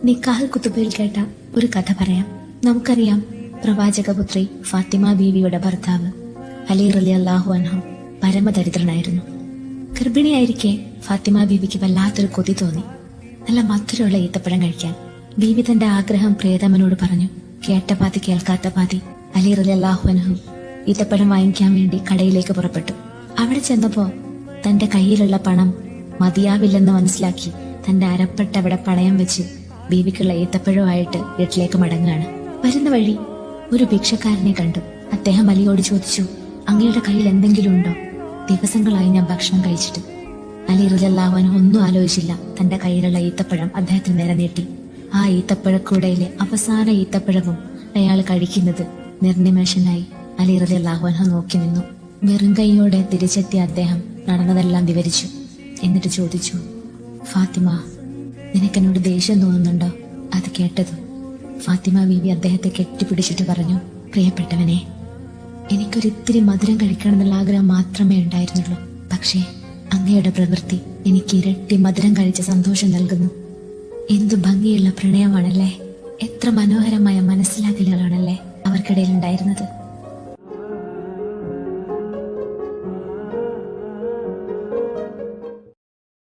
നിക്കാഹ് കുത്തുബയിൽ കേട്ട ഒരു കഥ പറയാം. നമുക്കറിയാം, പ്രവാചകപുത്രി ഫാത്തിമ ബീവിയുടെ ഭർത്താവ് അലി റളിയല്ലാഹു അൻഹു പരമദരിദ്രനായിരുന്നു. ഗർഭിണിയായിരിക്കെ ഫാത്തിമ ബീവിക്ക് വല്ലാത്തൊരു കൊതി തോന്നി, നല്ല മധുരമുള്ള ഈത്തപ്പഴം കഴിക്കാൻ. ബീവി തന്റെ ആഗ്രഹം പ്രിയതമനോട് പറഞ്ഞു. കേട്ട പാതി കേൾക്കാത്ത പാതി അലി റളിയല്ലാഹു അൻഹു ഈത്തപ്പഴം വാങ്ങിക്കാൻ വേണ്ടി കടയിലേക്ക് പുറപ്പെട്ടു. അവിടെ ചെന്നപ്പോ തന്റെ കയ്യിലുള്ള പണം മതിയാവില്ലെന്ന് മനസ്സിലാക്കി തന്റെ അരപ്പട്ട അവിടെ പണയം വെച്ച് ബീവിക്കുള്ള ഈത്തപ്പഴവുമായിട്ട് വീട്ടിലേക്ക് മടങ്ങുകയാണ്. വരുന്ന വഴി ഒരു ഭിക്ഷക്കാരനെ കണ്ടു. അദ്ദേഹം അലിയോട് ചോദിച്ചു, അങ്ങയുടെ കയ്യിൽ എന്തെങ്കിലും ഉണ്ടോ? ദിവസങ്ങളായി ഞാൻ ഭക്ഷണം കഴിച്ചിട്ട്. അലി റളിയല്ലാഹു അൻഹു ഒന്നും ആലോചിച്ചില്ല. തന്റെ കയ്യിലുള്ള ഈത്തപ്പഴം അദ്ദേഹത്തിന് നേരെ നീട്ടി. ആ ഈത്തപ്പഴക്കൂടയിലെ അവസാന ഈത്തപ്പഴവും അയാൾ കഴിക്കുന്നത് നിർനിമേഷനായി അലി റളിയല്ലാഹു അൻഹു നോക്കി നിന്നു. വെറും കൈയോടെ തിരിച്ചെത്തിയ അദ്ദേഹം നടന്നതെല്ലാം വിവരിച്ചു. എന്നിട്ട് ചോദിച്ചു, ഫാത്തിമ, നിനക്കെന്നോട് ദേഷ്യം തോന്നുന്നുണ്ടോ? അത് കേട്ടതും ഫാത്തിമ ബീവി അദ്ദേഹത്തെ കെട്ടിപ്പിടിച്ചിട്ട് പറഞ്ഞു, പ്രിയപ്പെട്ടവനെ, എനിക്കൊരിത്തിരി മധുരം കഴിക്കണമെന്നുള്ള ആഗ്രഹം മാത്രമേ ഉണ്ടായിരുന്നുള്ളൂ. പക്ഷേ അങ്ങയുടെ പ്രവൃത്തി എനിക്ക് ഇരട്ടി മധുരം കഴിച്ച സന്തോഷം നൽകുന്നു. എന്തു ഭംഗിയുള്ള പ്രണയമാണല്ലേ! എത്ര മനോഹരമായ മനസ്സിലാക്കലുകളാണല്ലേ അവർക്കിടയിൽ ഉണ്ടായിരുന്നത്!